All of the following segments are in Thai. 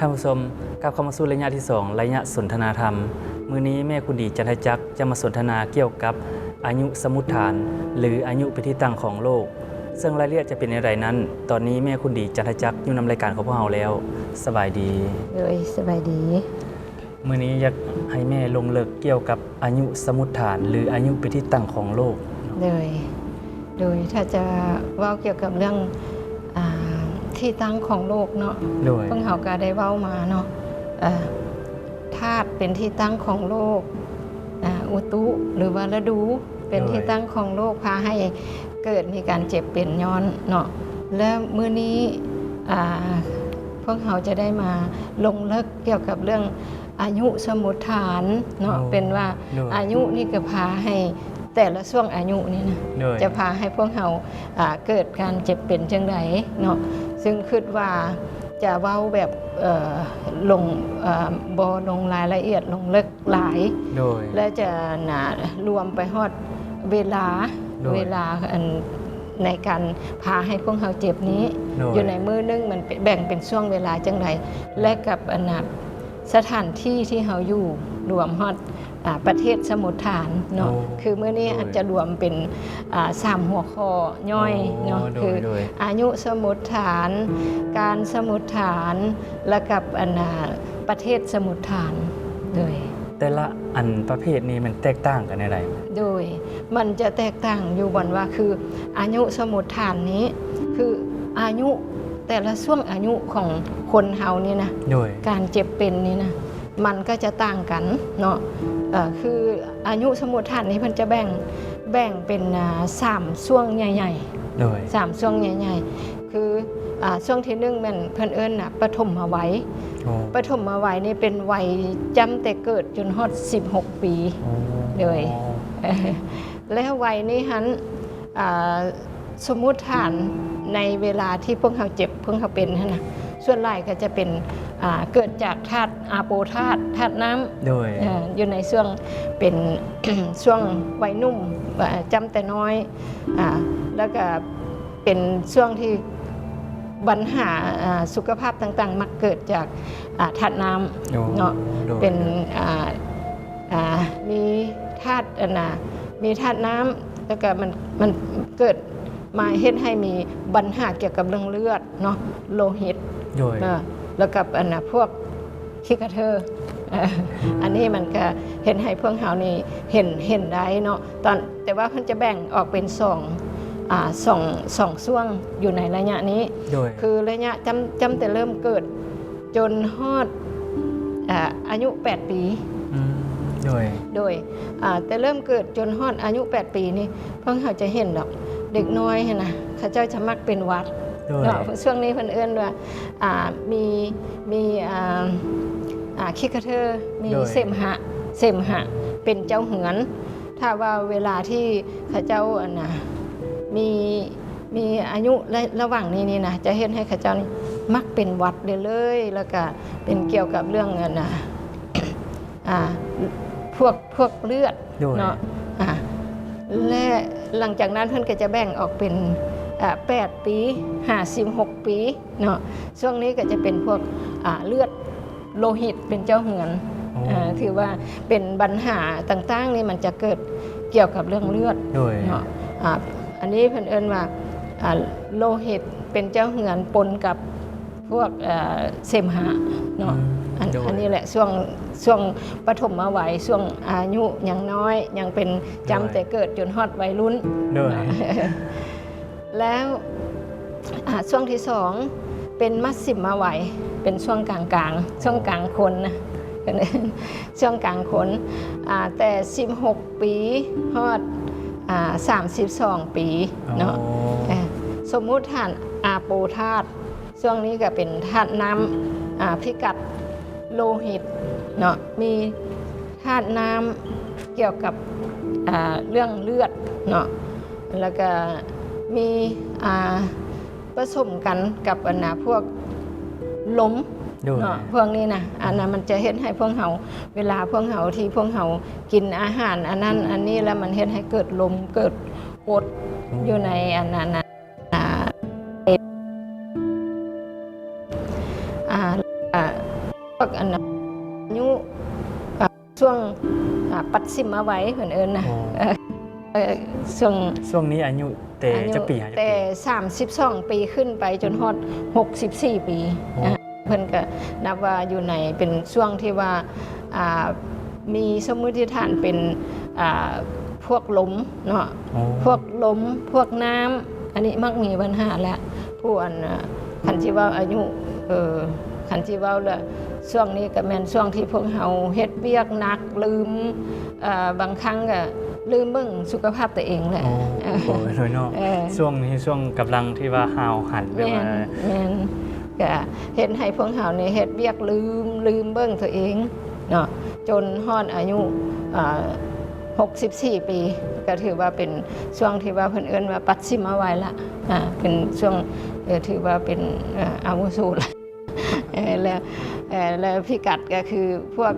านผู้ชมกับเข้ามาสู่ระยะที่2ระยะสนทนาธรรมมื้อนี้แม่คุณดีจันทจักรจะมาสนทนาเกี่ยวกับอายุสมมุติฐาน หรืออายุเป็นที่ตั้งของโลกซึ่งรายละเอียดจะเป็นอย่างไรนั้นตอนนี้แม่คุณดีจันทจักรอยู่นำรายการของพวกเราแล้วสบายดีเลยสบายดีมื้อนี้อยากให้แม่ลงลึกเกี่ยวกับอายุสมมุติฐาน หรืออายุเป็นที่ตั้งของโลกเลยโดยถ้าจะเว้าเกี่ยวกับเรื่องที่ตั้งของโลกเนาะเพิ่งเขาก็ได้เว้ามาเนาะธาตุเป็นที่ตั้งของโลกอุตุหรือว่าฤดูเป็นที่ตั้งของโลกพาให้เกิดมีการเจ็บเป็นย้อนเนาะและมื้อนี้พวกเขาจะได้มาลงลึกเกี่ยวกับเรื่องอายุสมมุติฐานเนาะเป็นว่าอายุนี่ก็พาให้แต่ละช่วงอายุนี่นะจะพาให้พวกเราเกิดการเจ็บเป็นจังไดเนาะซึ่งคิดว่าจะเว้าแบบลงบ่ลงรายละเอียดลงลึกหลายและจะรวมไปฮอดเวลาในการพาให้พวกเราเจ็บนี้อยู่ในมือนึงมันแบ่งเป็นช่วงเวลาจังไดและกับสถานที่ที่เราอยู่รวมฮอดประเทศสมุทรฐานเนาะคือเมื่อนี้อาจจะรวมเป็น3หัวข้อย่อยเนาะคืออายุสมุทรฐานการสมุทรฐานและกับประเทศสมุทรฐานเลยแต่ละอันประเภทนี้มันแตกต่างกันในไรโดยมันจะแตกต่างอยู่บนว่าคืออายุสมุทรฐานนี้คืออายุแต่ละช่วงอายุของคนเฮานี่นะการเจ็บเป็นนี่นะมันก็จะต่างกันเนาะคืออายุสมุทรฐานนี้มันจะแบ่งเป็น3ช่วงใหญ่ๆโดย3ช่วงใหญ่ๆคือช่วงที่1มันเพิ่นเอิ้นปฐมวัยปฐมวัยนี่เป็นวัยจำแต่เกิดจนฮอด16ปีเลยแล้ววัยนี้หันสมมุติฐานในเวลาที่พวกเขาเจ็บพวกเขาเป็นนะส่วนใหญ่ก็จะเป็นเกิดจากธาตุอาโปธาตุน้ำอยู่ในช่วงเป็น ช่วงวัยนุ่มจำแต่น้อยแล้วก็เป็นช่วงที่ปัญหาสุขภาพต่างๆมักเกิดจากธาตุน้ำเนาะเป็นมีธาตุมีธาตุน้ำแล้วก็มันเกิดมาเฮ็ดให้มีปัญหาเกี่ยวกับเรื่องเลือดเนาะโลหิตแล้วกับพวกขี้กระเทออันนี้มันก็เห็นให้พวกเฮานี่เห็นได้เนาะแต่ว่าเพิ่นจะแบ่งออกเป็นสองช่วงอยู่ในระยะนี้คือระยะจำแต่เริ่มเกิดจนฮอดอายุ8ปีโดยแต่เริ่มเกิดจนฮอดอายุ8ปีนี่พวกเฮาจะเห็นดอกเด็กน้อยนะเขาเจ้าจะมักเป็นหวัดเนาะช่วงนี้เพิ่นเอิ้นว่ามีขี้กระเทอมีเสมหะเป็นเจ้าเหือนถ้าว่าเวลาที่เขาเจ้ามีอายุระหว่างนี้นี่นะจะเห็นให้ข้าเจ้านี่มักเป็นหวัดเลยแล้วก็เป็นเกี่ยวกับเรื่องพวกเลือดเนาะและหลังจากนั้นเพิ่นก็จะแบ่งออกเป็น8ปี56ปีเนาะช่วงนี้ก็จะเป็นพวกเลือดโลหิตเป็นเจ้าเหือนถือว่าเป็นปัญหาต่างๆนี่มันจะเกิดเกี่ยวกับเรื่องเลือดเนาะอันนี้เพิ่นเอิ้นว่าโลหิตเป็นเจ้าเหือนปนกับพวกเสมหะเนาะอันนี้แหละช่วงปฐมวัยช่วงอายุยังน้อยยังเป็นจำแต่เกิดจนฮอดวัยรุ่นแล้วช่วงที่2เป็นมัชฌิมวัยเป็นช่วงกลางช่วงกลางคนนะช่วงกลางคนแต่16ปีฮอด32ปีเนาะสมมุติฐานอาโปธาตุช่วงนี้ก็เป็นธาตุน้ำพิกัดโลหิตเนาะมีธาตุน้ำเกี่ยวกับเรื่องเลือดเนาะแล้วก็มีผสมกันกับพวกลมเนาะพวกนี้นะอันนั้นมันจะเฮ็ดให้พวกเฮาเวลาพวกเฮาที่พวกเฮากินอาหารอันนั้นอันนี้แล้วมันเฮ็ดให้เกิดลมเกิดกรดอยู่ในอันนั้น วกอันนั้นอายุช่วงปัดซิมเอาไว้เพิ่นเอิ้นนะช่วงนี้อายุแต่จะปีหาจะปีแต่32ปีขึ้นไปจนฮอด64ปีเพิ่นก็นับว่าอยู่ในเป็นช่วงที่ว่ามีสมมุติฐานเป็นพวกลมเนาะพวกลมพวกน้ำอันนี้มักมีปัญหาแล้วผู้อันคันที่ว่าอายุคันที่ว่าแล้วช่วงนี้ก็แม่นช่วงที่พวกเฮาเฮ็ดเวียกหนักลืมบางครั้งก็ลืมเบิ่งสุขภาพตัวเองแหละโอ้โหโดยเนาะช่วงนี้ช่วงกำลังที่ว่าหาวหันแบบว่าแม่นก็เห็นให้พวกเฮานี่เฮ็ดเวียกลืมเบิ่งตัวเองเนาะจนฮอดอายุ64ปีก็ถือว่าเป็นช่วงที่ว่าเพิ่นเอิ้นว่าปัดซิมเอาไว้ละเป็นช่วงถือว่าเป็นอาวุโสละแล้วพิกัดก็คือพวก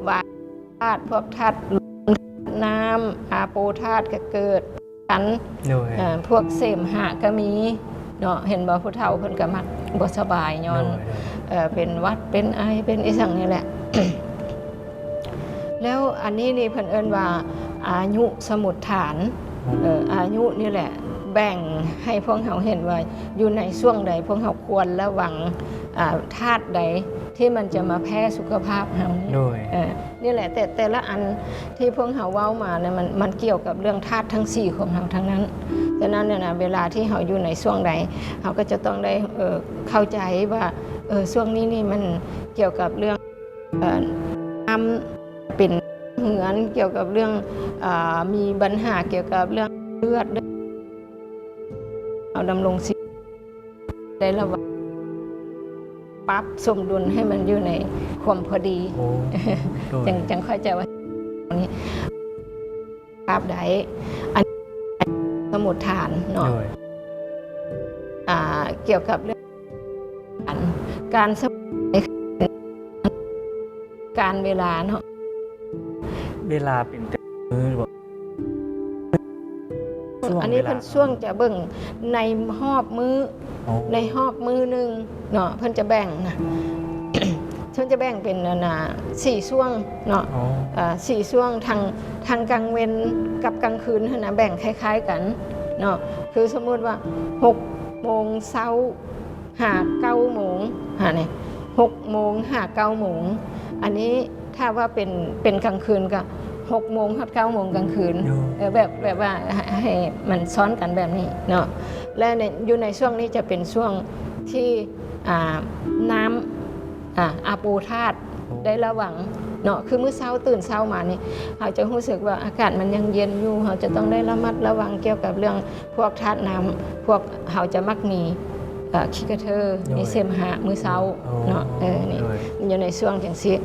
วาธาตุพวกธาตุน้ำอาโปธาตุก็เกิดกันพวกเสมหะก็มีเนาะเห็นบ่ผู้เฒ่าเพิ่นก็มักบ่สบายย้อนเป็นหวัดเป็นไอเป็นอีสังนี่แหละ แล้วอันนี้นี่เพิ่นเอิ้นว่าอายุสมุทฐานอายุนี่แหละแบ่งให้พวกเขาเห็นว่าอยู่ในช่วงใดพวกเขาควรระวังธาตุใดที่มันจะมาแพ้สุขภาพเรานี่แหละแต่ละอันที่พวกเขาเว้ามาเนี่ยมันเกี่ยวกับเรื่องธาตุทั้ง4ของเราทั้งนั้นฉะนั้นเนี่ยนะเวลาที่เขาอยู่ในช่วงใดเขาก็จะต้องได้เข้าใจว่าช่วงนี้นี่มันเกี่ยวกับเรื่องน้ำเป็นเหมือนเกี่ยวกับเรื่องมีปัญหาเกี่ยวกับเรื่องเลือดเอาดำรงชีวิตได้ระวังปรับสมดุลให้มันอยู่ในความพอดีจังค่อยจะว่านี้ภาพใดอันสมุทฐานเนาะเกี่ยวกับเรื่องการสมุทการเวลาเนาะเวลาเป็นมืออันนี้เพิ่นช่วงจะเบิ่งในหอบมือในหอบมือนึงเนาะเพิ่นจะแบ่งนะ เพิ่นจะแบ่งเป็น4ช่วงเนาะ4ช่วงทางกลางเว้นกับกลางคืนนะแบ่งคล้ายๆกันเนาะคือสมมุติว่า6 โมงเช้าหา9 โมงนี่6 โมงหา9 โมงอันนี้ถ้าว่าเป็นกลางคืนก็6 โมงถึง9 โมงกลางคืนแบบว่าให้มันซ้อนกันแบบนี้เนาะและอยู่ในช่วงนี้จะเป็นช่วงที่น้ำอาโปธาตุได้ระวังเนาะคือมื้อเช้าตื่นเช้ามานี่เราจะรู้สึกว่าอากาศมันยังเย็นอยู่เราจะต้องได้ระมัดระวังเกี่ยวกับเรื่องพวกธาตุน้ำพวกเราจะมักมีขี้กระเทอมีเสมหะมื้อเช้าเนาะนี่อยู่ในช่วงจังซี่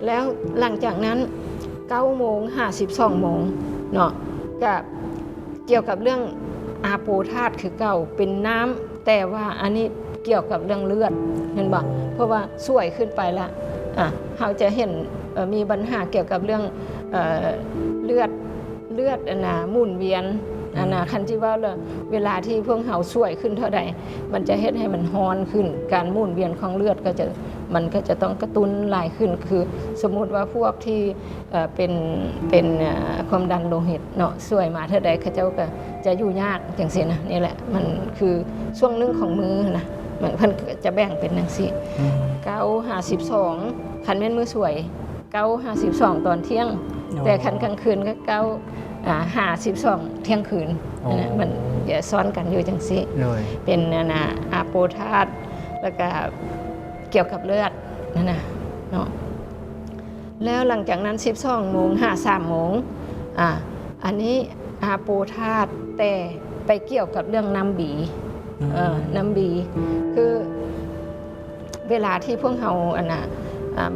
แล้วหลังจากนั้น9 โมง52 โมงเนาะก็เกี่ยวกับเรื่องอาโปธาตุคือเก่าเป็นน้ำแต่ว่าอันนี้เกี่ยวกับเรื่องเลือดเห็นบ่เพราะว่าสวยขึ้นไปละเราจะเห็นมีปัญหาเกี่ยวกับเรื่องเลือดหมุนเวียนคันที่ว่าเวลาที่พวกเฮาสวยขึ้นเท่าใดมันจะเฮ็ดให้มันฮ้อนขึ้นการหมุนเวียนของเลือดมันก็จะต้องกระตุ้นหลายขึ้นคือสมมุติว่าพวกที่เป็นความดันโลหิตเนาะสวยมาเท่าใดเขาเจ้าก็จะอยู่ยากจังซี่นะนี่แหละมันคือช่วงนึงของมือนะมันเพิ่นจะแบ่งเป็นจังซี่9:52คันแม่นมื้อสวย9:52ตอนเที่ยงแต่คันกลางคืนก็9:52เที่ยงคืนนะมันจะซ้อนกันอยู่จังซี่เป็นอาโปธาตุแล้วก็เกี่ยวกับเลือดนั่นน่ะเนาะแล้วหลังจากนั้น12 โมง53 โมงอันนี้อาโปธาตุแต่ไปเกี่ยวกับเรื่องน้ำบีน้ำบีคือเวลาที่พวกเรา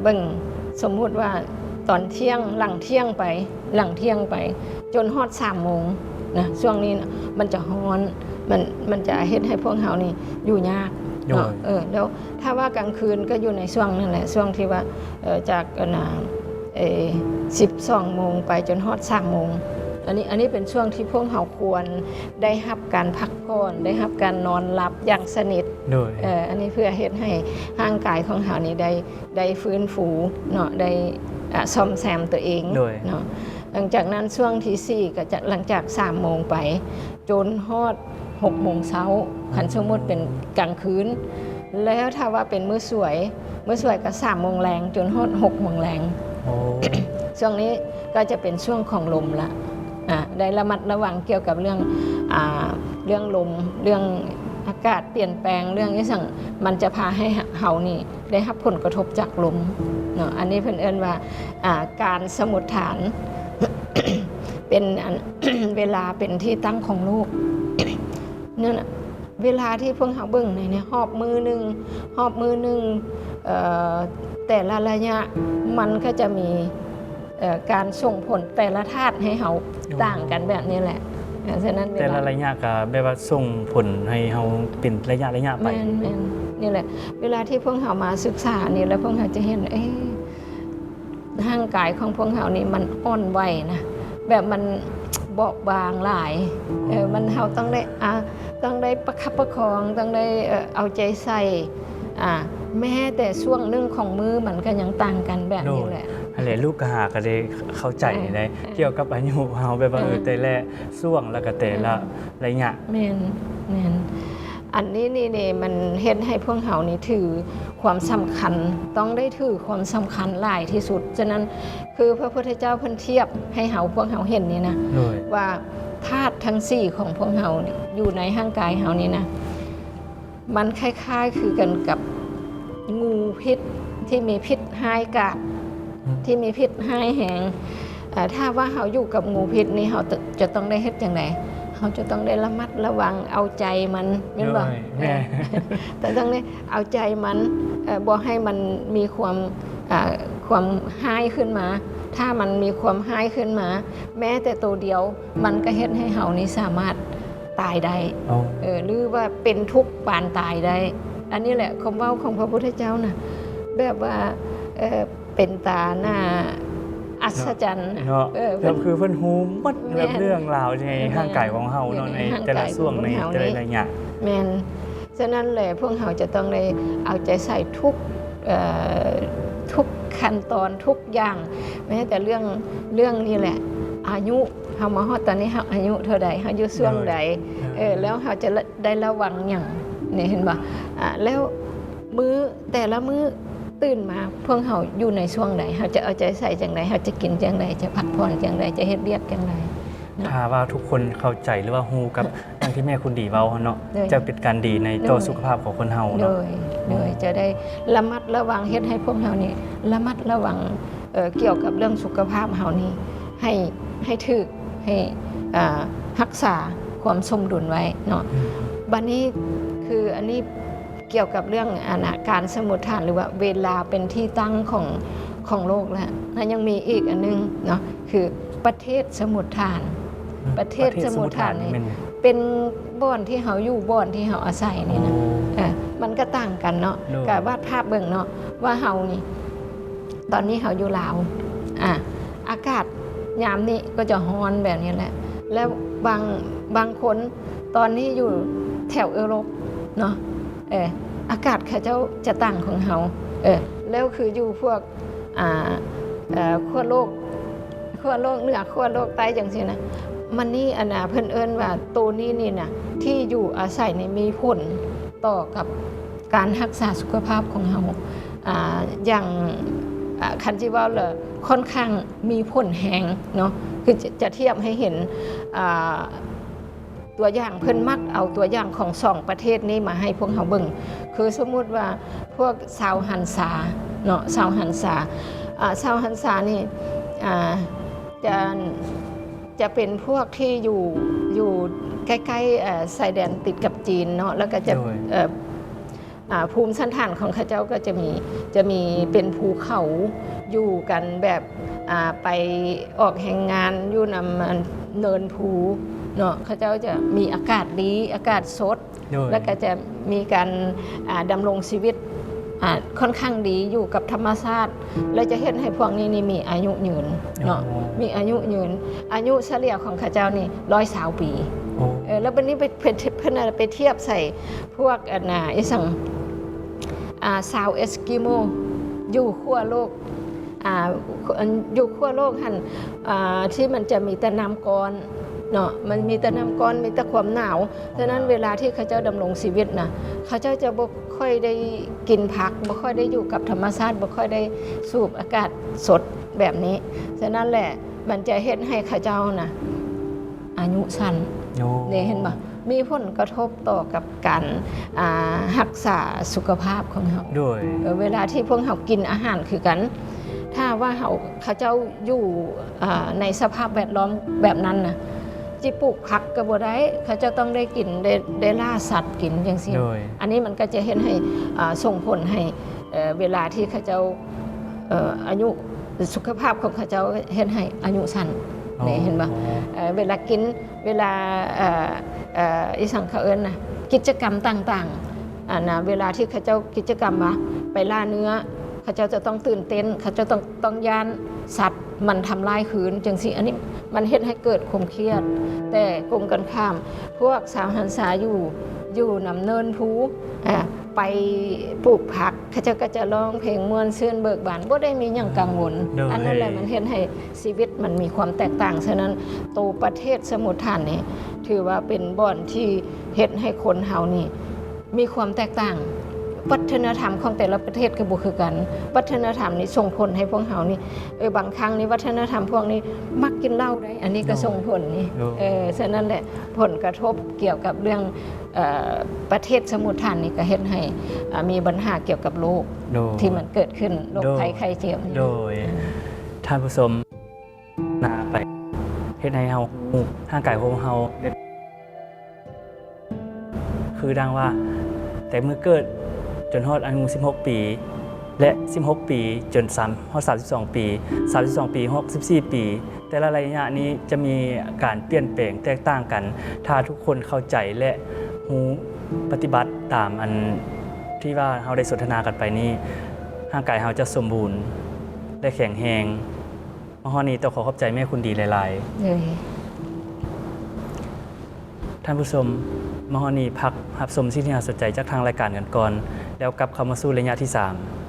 เบิ่งสมมุติว่าตอนเที่ยงหลังเที่ยงไปจนฮอด3 โมงนะช่วงนี้นะมันจะฮ้อนมันจะเฮ็ดให้พวกเรานี่อยู่ยากเนาะแล้วถ้าว่ากลางคืนก็อยู่ในช่วงนั่นแหละช่วงที่ว่าจาก12 โมงไปจนฮอด3 โมง อันนี้เป็นช่วงที่พวกเขาควรได้รับการพักผ่อนได้รับการนอนหลับอย่างสนิทอันนี้เพื่อเฮ็ดให้ร่างกายของเขานี่ได้ฟื้นฟูเนาะได้ซ่อมแซมตัวเองเนาะหลังจากนั้นช่วงที่4ก็จะหลังจาก3โมงไปจนฮอด6โมงเช้าคันสมมุติเป็นกลางคืนแล้วถ้าว่าเป็นมื้อสวยก็3โมงแรงจนฮอด6โมงแรงช่วงนี้ก็จะเป็นช่วงของลมละได้ระมัดระวังเกี่ยวกับเรื่องลมเรื่องอากาศเปลี่ยนแปลงเรื่องนี้สั่งมันจะพาให้เฮานี่ได้รับผลกระทบจากลมเนาะอันนี้เพิ่นเอิ้นว่าการสมุทฐาน เป็น เวลาเป็นที่ตั้งของโลกนั่นเวลาที่พวกเฮาเบิ่งในหอบมือหนึ่งแต่ละระยะมันก็จะมีการส่งผลแต่ละธาตุให้เฮาต่างกันแบบนี้แหละฉะนั้นแต่ละระยะก็แบบว่าส่งผลให้เฮาเป็นระยะไปนี่แหละเวลาที่พวกเฮามาศึกษานี่แล้วพวกเฮาจะเห็นร่างกายของพวกเฮานี่มันอ่อนไหวนะแบบมันเบาบางหลายมันเฮาต้องได้ประคับประคองต้องได้เอาใจใส่แม้แต่ช่วงนึงของมือมันก็ยังต่างกันแบบนี้แหละอะไรลูกก็หาก็ได้เข้าใจได้เกี่ยวกับอายุเฮาแบบว่าแต่ละช่วงแล้วก็แต่ละระยะแม่นอันนี้นี่มันเฮ็ดให้พวกเฮานี่ถือความสำคัญต้องได้ถือความสำคัญหลายที่สุดฉะนั้นคือพระพุทธเจ้าเพิ่นเทียบให้พวกเฮาเห็นนี่นะว่าธาตุทั้ง4ของพวกเฮาอยู่ในร่างกายเฮานี่นะมันคล้ายๆคือกันกับงูพิษที่มีพิษร้ายกาจที่มีพิษร้ายแรงถ้าว่าเฮาอยู่กับงูพิษนี่เฮาจะต้องได้เฮ็ดจังได๋เฮาจะต้องได้ระมัดระวังเอาใจมันแม่นบ่แต่ต้องได้เอาใจมันบ่ให้มันมีความร้ายขึ้นมาถ้ามันมีความร้ายขึ้นมาแม้แต่ตัวเดียวมันก็เฮ็ดให้เฮานี่สามารถตายได้หรือว่าเป็นทุกข์ปานตายได้อันนี้แหละคำเว้าของพระพุทธเจ้าน่ะแบบว่าเป็นตาหน้าอัศจรรย์แบบคือเพิ่นฮู้หมดแบบเรื่องราวในร่างกายของเฮาเนาะในแต่ละช่วงในแต่ละระยะแม่นฉะนั้นแหละพวกเฮาจะต้องได้เอาใจใส่ทุกขั้นตอนทุกอย่างแม้แต่เรื่องนี้แหละอายุเฮามาฮอดตอนนี้เฮาอายุเท่าใดเฮาอยู่ช่วงใดแล้วเฮาจะได้ระวังหยังนี่เห็นบ่แล้วแต่ละมื้อตื่นมาพวกเฮาอยู่ในช่วงใดเฮาจะเอาใจใส่จังไดเฮาจะกินจังไดจะพักผ่อนจังไดจะเฮ็ดเวียกจังไดถ้าว่าทุกคนเข้าใจหรือว่าฮู้กับอย่างที่แม่คุณดีเว้าเนาะจะเป็นการดีในต่อสุขภาพของคนเฮาเนาะโดยจะได้ระมัดระวังเฮ็ดให้พวกเฮานี่ระมัดระวังเกี่ยวกับเรื่องสุขภาพเฮานี่ให้ถูกให้รักษาความสมดุลไว้เนาะบัดนี้คืออันนี้เกี่ยวกับเรื่องการสมุทฐานหรือว่าเวลาเป็นที่ตั้งของโลกแล้วยังมีอีกอันนึงเนาะคือประเทศสมุทฐานประเทศสมุทฐานนี่เป็นบ่อนที่เฮาอยู่บ่อนที่เฮาอาศัยนี่นะมันก็ต่างกันเนาะกับวาดภาพเบิ่งเนาะว่าเฮานี่ตอนนี้เฮาอยู่ลาวอากาศยามนี้ก็จะร้อนแบบนี้แหละแล้วบางคนตอนนี้อยู่แถวยุโรปเนาะอากาศเขาเจ้าจะต่างของเฮาแล้วคืออยู่พวกขั้วโลกเหนือขั้วโลกใต้จังซี่นะมันนี่เพิ่นเอิ้นว่าตัวนี้นี่นะที่อยู่อาศัยนี่มีผลต่อกับการรักษาสุขภาพของเฮาอย่างคันสิว่าเลยค่อนข้างมีผลแฮงเนาะคือจะเทียบให้เห็นตัวอย่างเพิ่นมักเอาตัวอย่างของ2ประเทศนี้มาให้พวกเฮาเบิ่งคือสมมุติว่าพวกชาวฮันซาเนาะชาวฮันซานี่จะเป็นพวกที่อยู่ใกล้ๆชายแดนติดกับจีนเนาะแล้วก็จะภูมิสันฐานของเขาเจ้าก็จะมีเป็นภูเขาอยู่กันแบบไปออกแห่งงานอยู่นำเนินภูเนาะเขาเจ้าจะมีอากาศดีอากาศสดแล้วก็จะมีการดำรงชีวิต ค่อนข้างดีอยู่กับธรรมชาติและจะเห็นให้พวกนี้นี่มีอายุยืนเนาะมีอายุยืนอายุเฉลี่ยของข้าเจ้านี่120 ปีแล้ววันนี้ไปเทียบใส่พวกอีสังชาวเอสกิโมอยู่ขั้วโลกอยู่ขั้วโลกหันที่มันจะมีแต่น้ำก้อนเนาะมันมีแต่น้ำก้อนมีแต่ความหนาวฉะนั้นเวลาที่เขาเจ้าดำรงชีวิตนะเขาเจ้าจะบ่ค่อยได้กินผักบ่ค่อยได้อยู่กับธรรมชาติบ่ค่อยได้สูบอากาศสดแบบนี้ฉะนั้นแหละมันจะเฮ็ดให้เขาเจ้านะอายุสั้นนี่เห็นบ่มีผลกระทบต่อกับการรักษาสุขภาพของเขาด้วยเวลาที่พวกเขากินอาหารคือกันถ้าว่าเขาเจ้าอยู่ในสภาพแวดล้อมแบบนั้นนะจิปลูกผักก็บ่ได้เขาจะต้องได้กินได้ล่าสัตว์กินอย่างซี่อันนี้มันก็จะเห็นให้ส่งผลให้เวลาที่เขาเจ้าอายุสุขภาพของเขาเจ้าเห็นให้อายุสั้นนี่เห็นบ่เวลากินเวลาอีสังเขาเอิ้นนะกิจกรรมต่างๆนะเวลาที่เขาเจ้ากิจกรรมไปล่าเนื้อเขาเจ้าจะต้องตื่นเต้นเขาจะต้องย่านสัตว์มันทำลายคืนจังสิอันนี้มันเฮ็ดให้เกิดความเครียดแต่กลุ่มกันข้ามพวกสาวหันษาอยู่นำเนินภูไปปลูกผักเขาเจ้าก็จะร้องเพลงม่วนซื่นเบิกบานบ่ได้มีหยังกังวลอันนั้นแหละมันเฮ็ดให้ชีวิตมันมีความแตกต่างฉะนั้นโตประเทศสมุทรฐานนี่ถือว่าเป็นบ่อนที่เฮ็ดให้คนเฮานี่มีความแตกต่างวัฒนธรรมของแต่ละประเทศก็บ่คือกันวัฒนธรรมนี้ส่งผลให้พวกเฮานี่บางครั้งนี่วัฒนธรรมพวกนี้มักกินเหล้าได้อันนี้ก็ส่งผลนี่ฉะนั้นแหละผลกระทบเกี่ยวกับเรื่องประเทศสมุทรฐานนี่ก็เฮ็ดให้มีปัญหาเกี่ยวกับโรคที่มันเกิดขึ้นโรคภัยไข้เจ็บโดยท่านผู้ชมนาไปเฮ็ดให้เฮาร่างกายของเฮาคือดังว่าแต่เมื่อเกิดจนฮอดอายุ16 ปีและ16 ปีจนฮอด32 ปี32 ปี64 ปีแต่ละระยะนี้จะมีการเปลี่ยนแปลงแตกต่างกันถ้าทุกคนเข้าใจและรู้ปฏิบัติตามอันที่ว่าเราได้สนทนากันไปนี้ร่างกายเราจะสมบูรณ์และแข็งแรงมหนี้ต้องขอบใจแม่คุณดีหลายๆท่านผู้ชมมหนี้พักรับชมสิ่งที่น่าสนใจจากทางรายการกันก่อนแล้วกลับเข้ามาสู่ระยะที่ 3